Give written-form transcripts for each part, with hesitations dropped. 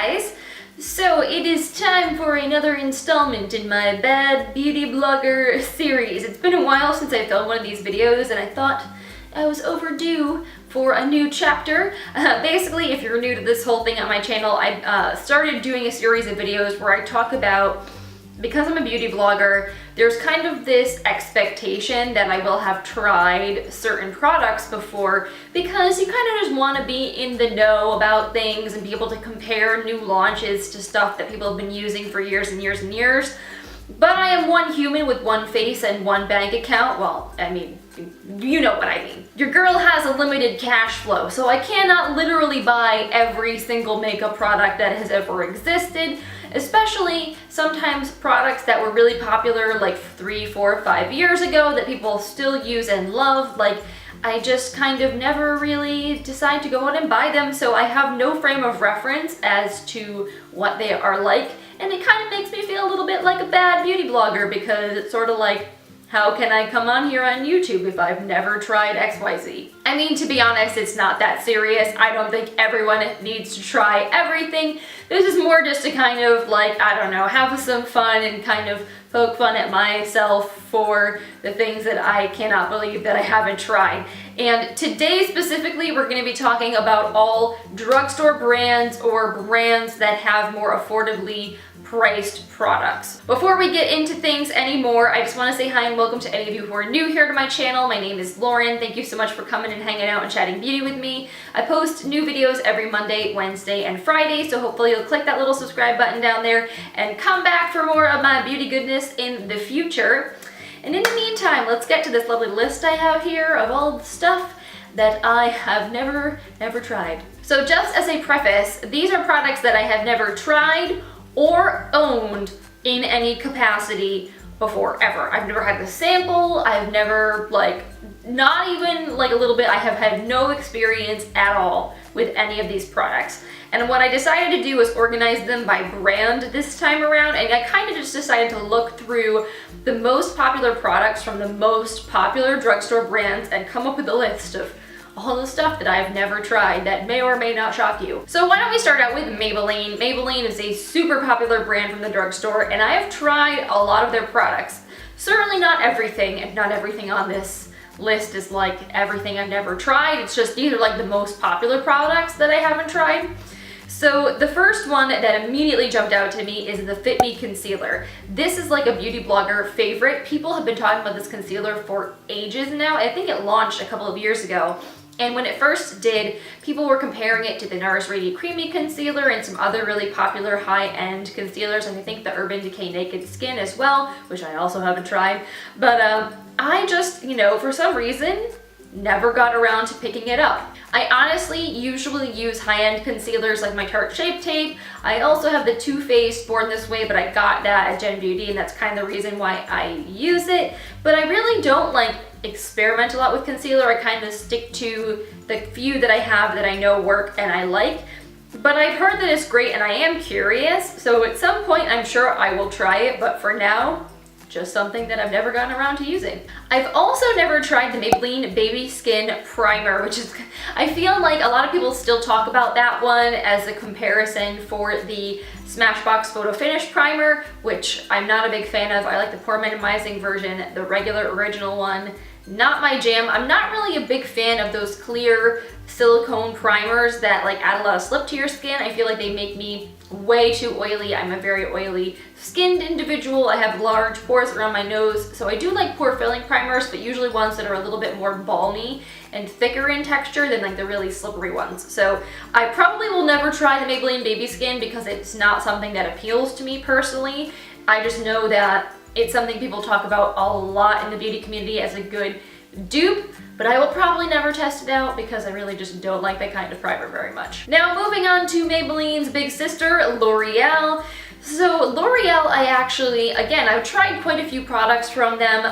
guys! So it is time for another installment in my Bad Beauty Blogger series. It's been a while since I filmed one of these videos and I thought I was overdue for a new chapter. Basically, if you're new to this whole thing on my channel, I started doing a series of videos where I talk about, because I'm a beauty blogger, there's kind of this expectation that I will have tried certain products before, because you kind of just want to be in the know about things and be able to compare new launches to stuff that people have been using for years and years and years. But I am one human with one face and one bank account. Well, I mean, you know what I mean. Your girl has a limited cash flow, so I cannot literally buy every single makeup product that has ever existed, especially sometimes products that were really popular like 3, 4, 5 years ago that people still use and love. Like, I just kind of never really decide to go out and buy them, so I have no frame of reference as to what they are like, and it kind of makes me feel a little bit like a bad beauty blogger, because it's sort of like, how can I come on here on YouTube if I've never tried XYZ? I mean, to be honest, it's not that serious. I don't think everyone needs to try everything. This is more just to kind of like, I don't know, have some fun and kind of poke fun at myself for the things that I cannot believe that I haven't tried. And today specifically, we're going to be talking about all drugstore brands or brands that have more affordably priced products. Before we get into things anymore, I just want to say hi and welcome to any of you who are new here to my channel. My name is Lauren. Thank you so much for coming and hanging out and chatting beauty with me. I post new videos every Monday, Wednesday, and Friday, so hopefully you'll click that little subscribe button down there and come back for more of my beauty goodness in the future. And in the meantime, let's get to this lovely list I have here of all the stuff that I have never tried. So just as a preface, these are products that I have never tried or owned in any capacity before, ever. I've never had the sample, I've never, like, not even like a little bit, I have had no experience at all with any of these products. And what I decided to do was organize them by brand this time around, and I kind of just decided to look through the most popular products from the most popular drugstore brands and come up with a list of all the stuff that I've never tried that may or may not shock you. So why don't we start out with Maybelline. Maybelline is a super popular brand from the drugstore, and I have tried a lot of their products. Certainly not everything, and not everything on this list is like everything I've never tried. It's just these are like the most popular products that I haven't tried. So the first one that immediately jumped out to me is the Fit Me Concealer. This is like a beauty blogger favorite. People have been talking about this concealer for ages now. I think it launched a couple of years ago. And when it first did, people were comparing it to the NARS Radiant Creamy Concealer and some other really popular high-end concealers, and I think the Urban Decay Naked Skin as well, which I also haven't tried. But I just, you know, for some reason, never got around to picking it up. I honestly usually use high-end concealers like my Tarte Shape Tape. I also have the Too Faced Born This Way, but I got that at Gen Beauty, and that's kind of the reason why I use it. But I really don't like experiment a lot with concealer. I kind of stick to the few that I have that I know work and I like. But I've heard that it's great and I am curious, so at some point I'm sure I will try it, but for now, just something that I've never gotten around to using. I've also never tried the Maybelline Baby Skin Primer, which is, I feel like a lot of people still talk about that one as a comparison for the Smashbox Photo Finish Primer, which I'm not a big fan of. I like the pore minimizing version, the regular original one. Not my jam. I'm not really a big fan of those clear silicone primers that like add a lot of slip to your skin. I feel like they make me way too oily. I'm a very oily skinned individual. I have large pores around my nose, so I do like pore filling primers, but usually ones that are a little bit more balmy and thicker in texture than like the really slippery ones. So I probably will never try the Maybelline Baby Skin because it's not something that appeals to me personally. I just know that it's something people talk about a lot in the beauty community as a good dupe, but I will probably never test it out because I really just don't like that kind of primer very much. Now moving on to Maybelline's big sister, L'Oreal. So L'Oreal, I actually, again, I've tried quite a few products from them.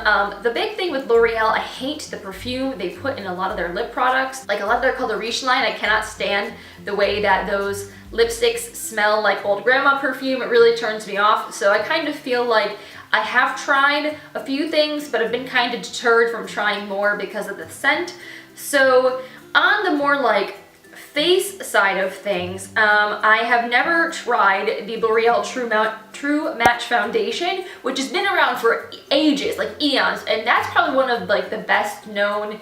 The big thing with L'Oreal, I hate the perfume they put in a lot of their lip products. Like a lot of their Coloration line, I cannot stand the way that those lipsticks smell like old grandma perfume. It really turns me off. So I kind of feel like I have tried a few things, but I've been kind of deterred from trying more because of the scent. So on the more like face side of things, I have never tried the L'Oreal True Match Foundation, which has been around for ages, like eons, and that's probably one of like the best known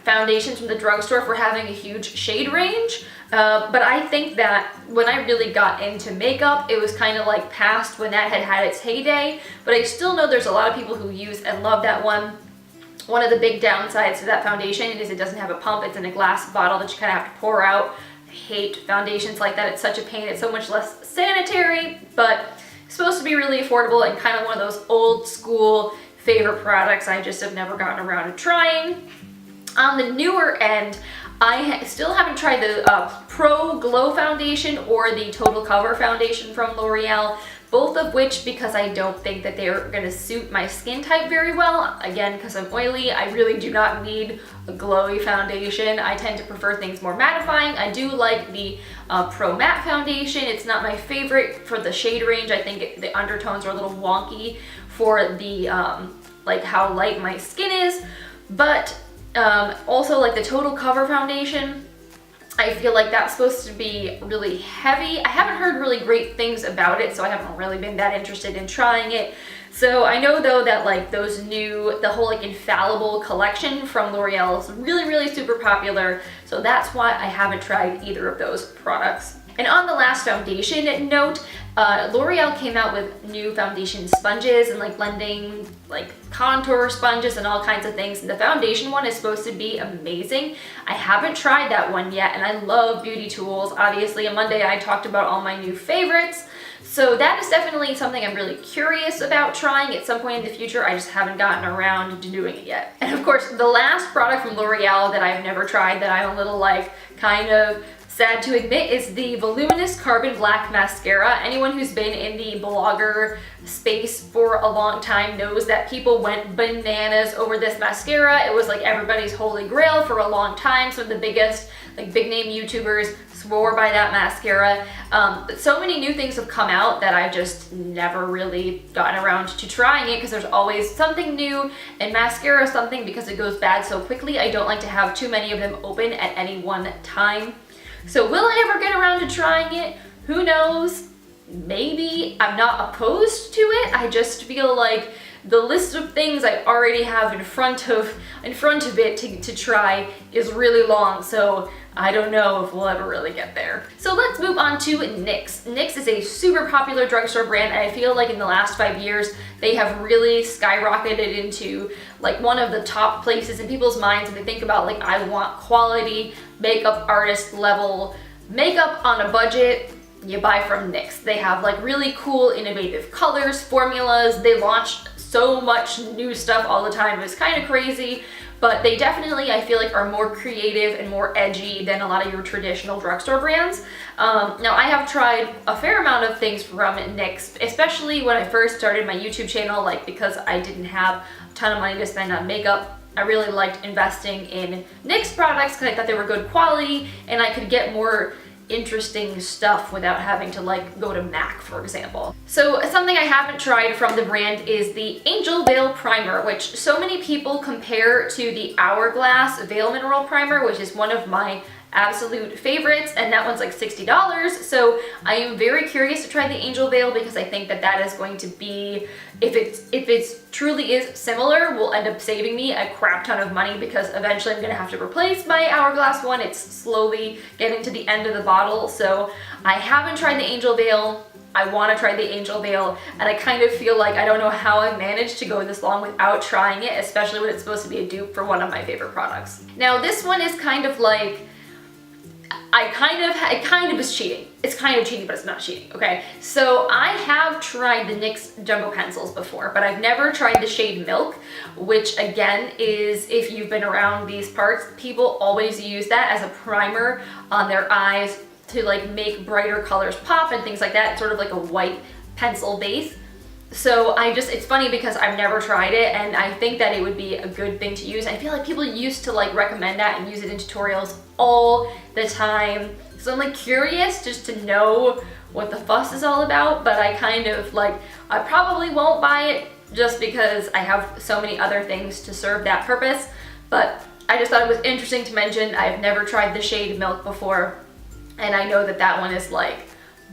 foundations from the drugstore for having a huge shade range. But I think that when I really got into makeup, it was kind of like past when that had its heyday, but I still know there's a lot of people who use and love that one. One of the big downsides to that foundation is it doesn't have a pump. It's in a glass bottle that you kind of have to pour out. I hate foundations like that. It's such a pain. It's so much less sanitary, but it's supposed to be really affordable and kind of one of those old school favorite products I just have never gotten around to trying. On the newer end, I still haven't tried the Pro Glow Foundation or the Total Cover Foundation from L'Oreal, both of which because I don't think that they're going to suit my skin type very well. Again, because I'm oily, I really do not need a glowy foundation. I tend to prefer things more mattifying. I do like the Pro Matte Foundation. It's not my favorite for the shade range. I think the undertones are a little wonky for the like how light my skin is, but also like the Total Cover Foundation, I feel like that's supposed to be really heavy. I haven't heard really great things about it, so I haven't really been that interested in trying it. So I know though that like the whole like infallible collection from L'Oreal is really, really super popular. So that's why I haven't tried either of those products. And on the last foundation note, L'Oreal came out with new foundation sponges and like blending like contour sponges and all kinds of things. And the foundation one is supposed to be amazing. I haven't tried that one yet, and I love beauty tools. Obviously on Monday I talked about all my new favorites. So that is definitely something I'm really curious about trying at some point in the future. I just haven't gotten around to doing it yet. And of course, the last product from L'Oreal that I've never tried that I'm a little like kind of sad to admit is the Voluminous Carbon Black Mascara. Anyone who's been in the blogger space for a long time knows that people went bananas over this mascara. It was like everybody's holy grail for a long time. Some of the biggest like big name YouTubers swore by that mascara. But so many new things have come out that I've just never really gotten around to trying it because there's always something new, and mascara is something because it goes bad so quickly. I don't like to have too many of them open at any one time. So will I ever get around to trying it? Who knows? Maybe. I'm not opposed to it. I just feel like the list of things I already have in front of it to try is really long, so I don't know if we'll ever really get there. So let's move on to NYX. NYX is a super popular drugstore brand, and I feel like in the last 5 years they have really skyrocketed into like one of the top places in people's minds when they think about like I want quality makeup artist level makeup on a budget. You buy from NYX. They have like really cool innovative colors, formulas. They launch so much new stuff all the time. It's kind of crazy, but they definitely, I feel like, are more creative and more edgy than a lot of your traditional drugstore brands. Now I have tried a fair amount of things from NYX, especially when I first started my YouTube channel, like because I didn't have a ton of money to spend on makeup. I really liked investing in NYX products because I thought they were good quality and I could get more interesting stuff without having to like go to MAC, for example. So something I haven't tried from the brand is the Angel Veil Primer, which so many people compare to the Hourglass Veil Mineral Primer, which is one of my absolute favorites, and that one's like $60. So I am very curious to try the Angel Veil because I think that that is going to be, if it's truly is similar, will end up saving me a crap ton of money because eventually I'm gonna have to replace my Hourglass one. It's slowly getting to the end of the bottle. So I haven't tried the Angel Veil. I want to try the Angel Veil, and I kind of feel like I don't know how I managed to go this long without trying it, especially when it's supposed to be a dupe for one of my favorite products. Now this one is kind of like, it kind of is cheating. It's kind of cheating, but it's not cheating, okay? So I have tried the NYX Jumbo Pencils before, but I've never tried the shade Milk, which again is, if you've been around these parts, people always use that as a primer on their eyes to like make brighter colors pop and things like that. It's sort of like a white pencil base. So it's funny because I've never tried it, and I think that it would be a good thing to use. I feel like people used to like recommend that and use it in tutorials all the time. So I'm like curious just to know what the fuss is all about, but I kind of like, I probably won't buy it just because I have so many other things to serve that purpose. But I just thought it was interesting to mention. I've never tried the shade Milk before, and I know that that one is like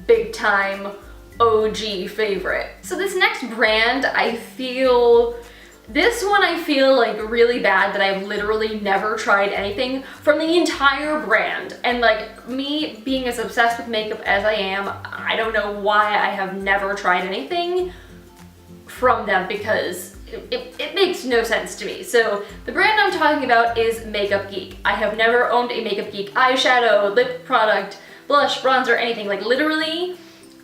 big time OG favorite. So this next brand, this one I feel like really bad that I've literally never tried anything from the entire brand. And like, me being as obsessed with makeup as I am, I don't know why I have never tried anything from them, because it makes no sense to me. So the brand I'm talking about is Makeup Geek. I have never owned a Makeup Geek eyeshadow, lip product, blush, bronzer, anything. Like literally,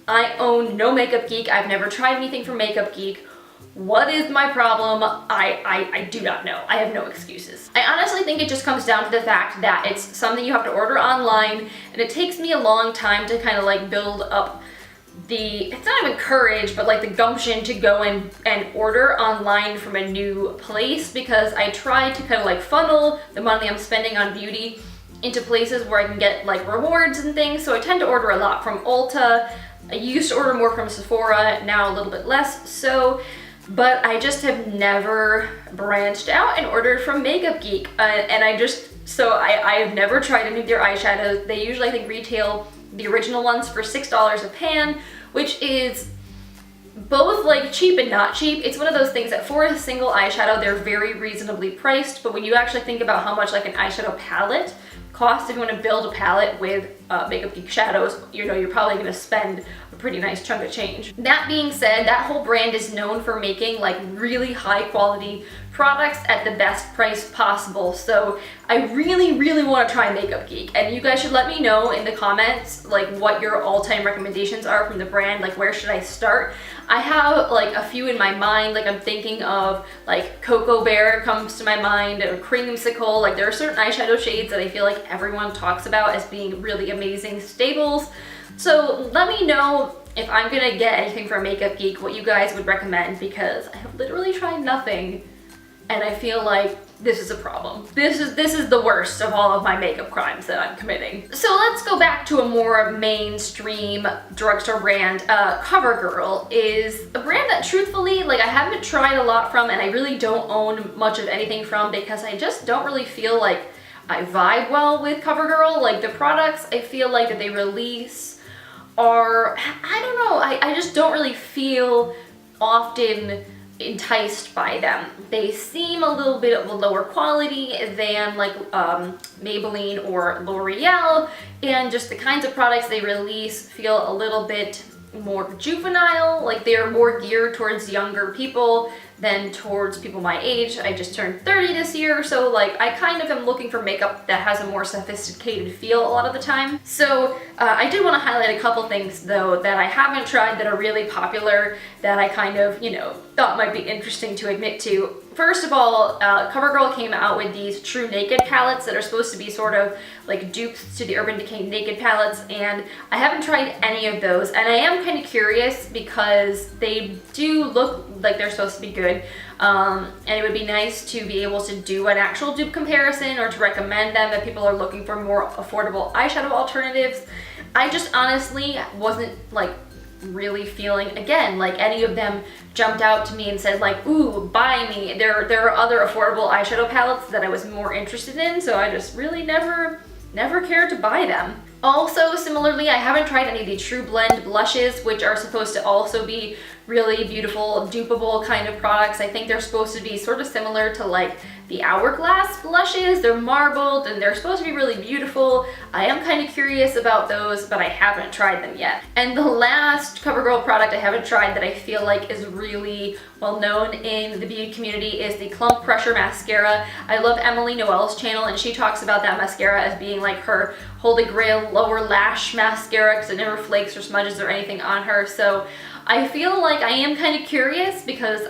I own no Makeup Geek. I've never tried anything from Makeup Geek. What is my problem? I do not know. I have no excuses. I honestly think it just comes down to the fact that it's something you have to order online, and it takes me a long time to kind of like build up it's not even courage, but like the gumption to go in and order online from a new place, because I try to kind of like funnel the money I'm spending on beauty into places where I can get like rewards and things. So I tend to order a lot from Ulta. I used to order more from Sephora, now a little bit less so, but I just have never branched out and ordered from Makeup Geek. And I have never tried any of their eyeshadows. They usually, I think, retail the original ones for $6 a pan, which is both like cheap and not cheap. It's one of those things that for a single eyeshadow, they're very reasonably priced, but when you actually think about how much like an eyeshadow palette costs, if you want to build a palette with Makeup Geek shadows, you know, you're probably going to spend a pretty nice chunk of change. That being said, that whole brand is known for making like really high quality products at the best price possible. So I really, really want to try Makeup Geek, and you guys should let me know in the comments like what your all-time recommendations are from the brand. Like, where should I start? I have like a few in my mind. Like, I'm thinking of like Cocoa Bear comes to my mind, or Creamsicle. Like, there are certain eyeshadow shades that I feel like everyone talks about as being really amazing staples. So let me know if I'm gonna get anything from Makeup Geek, what you guys would recommend, because I have literally tried nothing, and I feel like this is a problem. This is the worst of all of my makeup crimes that I'm committing. So let's go back to a more mainstream drugstore brand. Covergirl is a brand that truthfully, like, I haven't tried a lot from, and I really don't own much of anything from, because I just don't really feel like I vibe well with Covergirl. Like, the products I feel like that they release are, I don't know, I just don't really feel often enticed by them. They seem a little bit of a lower quality than like Maybelline or L'Oreal, and just the kinds of products they release feel a little bit more juvenile. Like, they're more geared towards younger people than towards people my age. I just turned 30 this year, so like, I kind of am looking for makeup that has a more sophisticated feel a lot of the time. So I did want to highlight a couple things though that I haven't tried that are really popular, that I kind of, you know, thought might be interesting to admit to. First of all, Covergirl came out with these TruNaked palettes that are supposed to be sort of like dupes to the Urban Decay Naked palettes, and I haven't tried any of those, and I am kind of curious because they do look like they're supposed to be good, and it would be nice to be able to do an actual dupe comparison, or to recommend them if people are looking for more affordable eyeshadow alternatives. I just honestly wasn't like really feeling, again, like any of them jumped out to me and said like, ooh, buy me. There are other affordable eyeshadow palettes that I was more interested in, so I just really never cared to buy them. Also, similarly, I haven't tried any of the Trublend blushes, which are supposed to also be really beautiful, dupeable kind of products. I think they're supposed to be sort of similar to like the Hourglass blushes. They're marbled and they're supposed to be really beautiful. I am kind of curious about those, but I haven't tried them yet. And the last Covergirl product I haven't tried that I feel like is really well known in the beauty community is the Clump Pressure Mascara. I love Emily Noel's channel, and she talks about that mascara as being like her holy grail lower lash mascara, because it never flakes or smudges or anything on her. So I feel like I am kind of curious because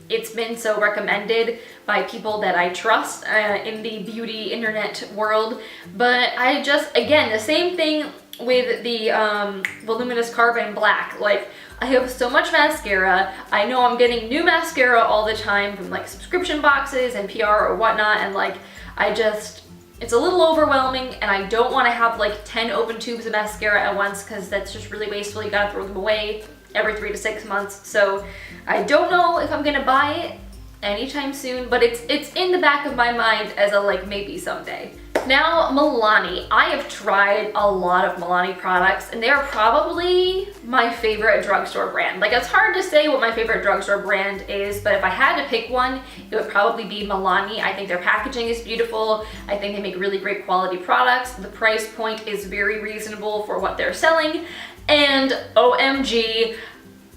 it's been so recommended by people that I trust in the beauty internet world. But I just, again, the same thing with the Voluminous Carbon Black. Like, I have so much mascara. I know I'm getting new mascara all the time from like subscription boxes and PR or whatnot, and like, it's a little overwhelming, and I don't want to have like 10 open tubes of mascara at once, because that's just really wasteful. You gotta throw them away every 3 to 6 months. So I don't know if I'm gonna buy it, anytime soon, but it's in the back of my mind as a like maybe someday. Now, Milani. I have tried a lot of Milani products, and they are probably my favorite drugstore brand. Like, it's hard to say what my favorite drugstore brand is, but if I had to pick one, it would probably be Milani. I think their packaging is beautiful. I think they make really great quality products. The price point is very reasonable for what they're selling, and OMG,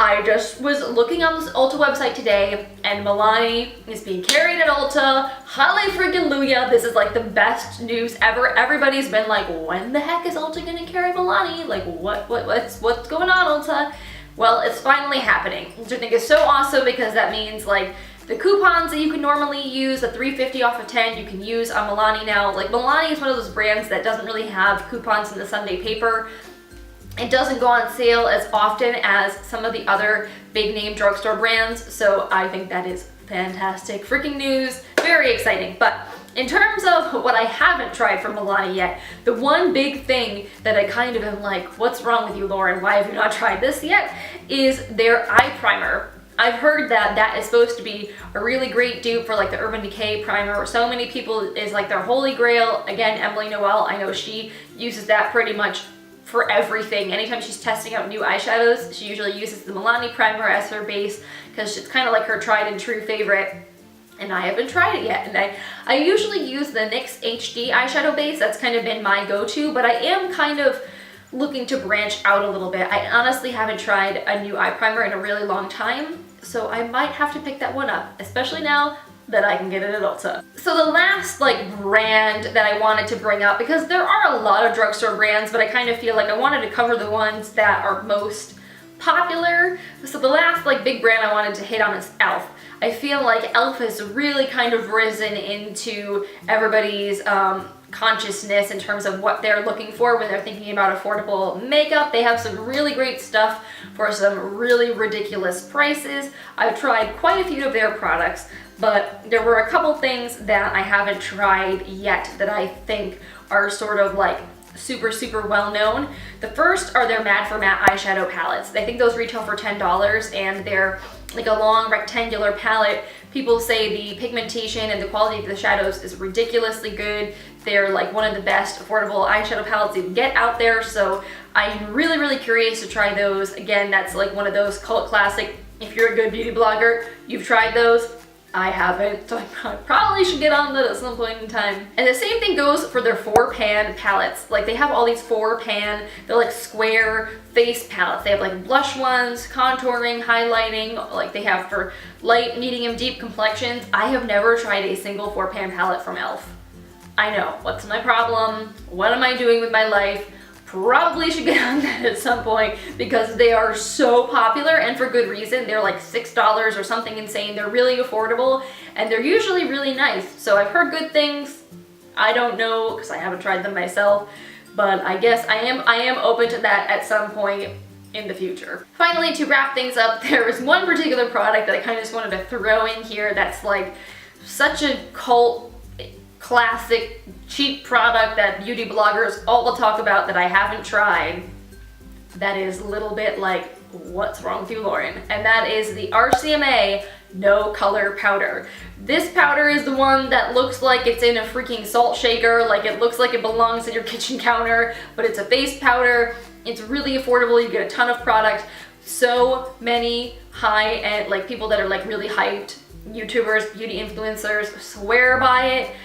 I just was looking on this Ulta website today, and Milani is being carried at Ulta. Holly freaking Luya. This is like the best news ever. Everybody's been like, when the heck is Ulta gonna carry Milani? Like, what's going on, Ulta? Well, it's finally happening, which I think is so awesome, because that means like the coupons that you can normally use, the $3.50 off of 10, you can use on Milani now. Like, Milani is one of those brands that doesn't really have coupons in the Sunday paper. It doesn't go on sale as often as some of the other big name drugstore brands, so I think that is fantastic freaking news. Very exciting. But in terms of what I haven't tried from Milani yet, the one big thing that I kind of am like, what's wrong with you, Lauren? Why have you not tried this yet? Is their eye primer. I've heard that that is supposed to be a really great dupe for like the Urban Decay primer. So many people is like their holy grail. Again, Emily Noel, I know she uses that pretty much for everything. Anytime she's testing out new eyeshadows, she usually uses the Milani primer as her base, because it's kind of like her tried and true favorite. And I haven't tried it yet. And I usually use the NYX HD eyeshadow base. That's kind of been my go-to, but I am kind of looking to branch out a little bit. I honestly haven't tried a new eye primer in a really long time, so I might have to pick that one up, especially now that I can get it at Ulta. So the last like brand that I wanted to bring up, because there are a lot of drugstore brands, but I kind of feel like I wanted to cover the ones that are most popular. So the last like big brand I wanted to hit on is E.L.F. I feel like E.L.F. has really kind of risen into everybody's consciousness in terms of what they're looking for when they're thinking about affordable makeup. They have some really great stuff for some really ridiculous prices. I've tried quite a few of their products, but there were a couple things that I haven't tried yet that I think are sort of like super well known. The first are their Mad for Matte eyeshadow palettes. I think those retail for $10, and they're like a long rectangular palette. People say the pigmentation and the quality of the shadows is ridiculously good. They're like one of the best affordable eyeshadow palettes you can get out there, so I'm really curious to try those. Again, that's like one of those cult classic, if you're a good beauty blogger, you've tried those. I haven't, so I probably should get on that at some point in time. And the same thing goes for their 4-pan palettes. Like, they have all these 4-pan, they're like square face palettes. They have like blush ones, contouring, highlighting, like they have for light, medium, deep complexions. I have never tried a single 4-pan palette from E.L.F. I know, what's my problem? What am I doing with my life? Probably should get on that at some point, because they are so popular, and for good reason. They're like $6 or something insane. They're really affordable, and they're usually really nice. So I've heard good things. I don't know, because I haven't tried them myself, but I guess I am open to that at some point in the future. Finally, to wrap things up, there is one particular product that I kind of just wanted to throw in here that's like such a cult classic cheap product that beauty bloggers all talk about that I haven't tried. That is a little bit like, what's wrong with you, Lauren? And that is the RCMA No Color Powder. This powder is the one that looks like it's in a freaking salt shaker, like it looks like it belongs at your kitchen counter, but it's a face powder. It's really affordable. You get a ton of product. So many high-end, like people that are like really hyped, YouTubers, beauty influencers swear by it.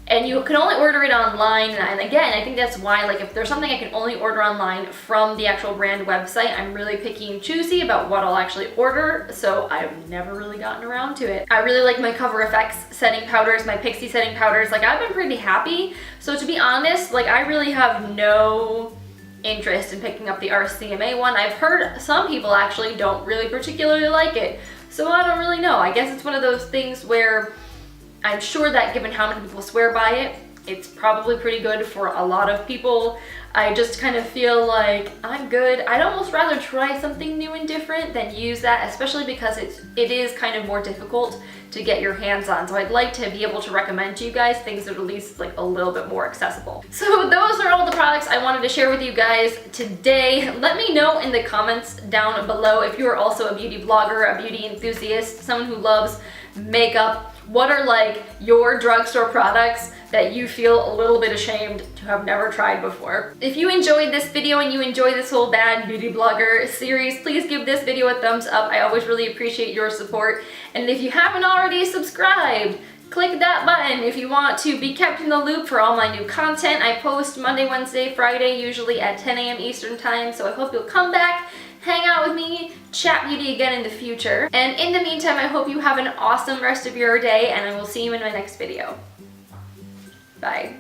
And you can only order it online, and again, I think that's why, like, if there's something I can only order online from the actual brand website, I'm really picky and choosy about what I'll actually order, so I've never really gotten around to it. I really like my Cover FX setting powders, my Pixie setting powders. Like, I've been pretty happy, so to be honest, like, I really have no interest in picking up the RCMA one. I've heard some people actually don't really particularly like it, so I don't really know. I guess it's one of those things where I'm sure that given how many people swear by it, it's probably pretty good for a lot of people. I just kind of feel like I'm good. I'd almost rather try something new and different than use that, especially because it is kind of more difficult to get your hands on. So I'd like to be able to recommend to you guys things that are at least like a little bit more accessible. So those are all the products I wanted to share with you guys today. Let me know in the comments down below if you are also a beauty blogger, a beauty enthusiast, someone who loves makeup. What are like your drugstore products that you feel a little bit ashamed to have never tried before? If you enjoyed this video and you enjoy this whole bad beauty blogger series, please give this video a thumbs up. I always really appreciate your support. And if you haven't already subscribed, click that button if you want to be kept in the loop for all my new content. I post Monday, Wednesday, Friday, usually at 10 a.m. Eastern time, so I hope you'll come back, hang out with me, chat beauty again in the future. And in the meantime, I hope you have an awesome rest of your day, and I will see you in my next video. Bye.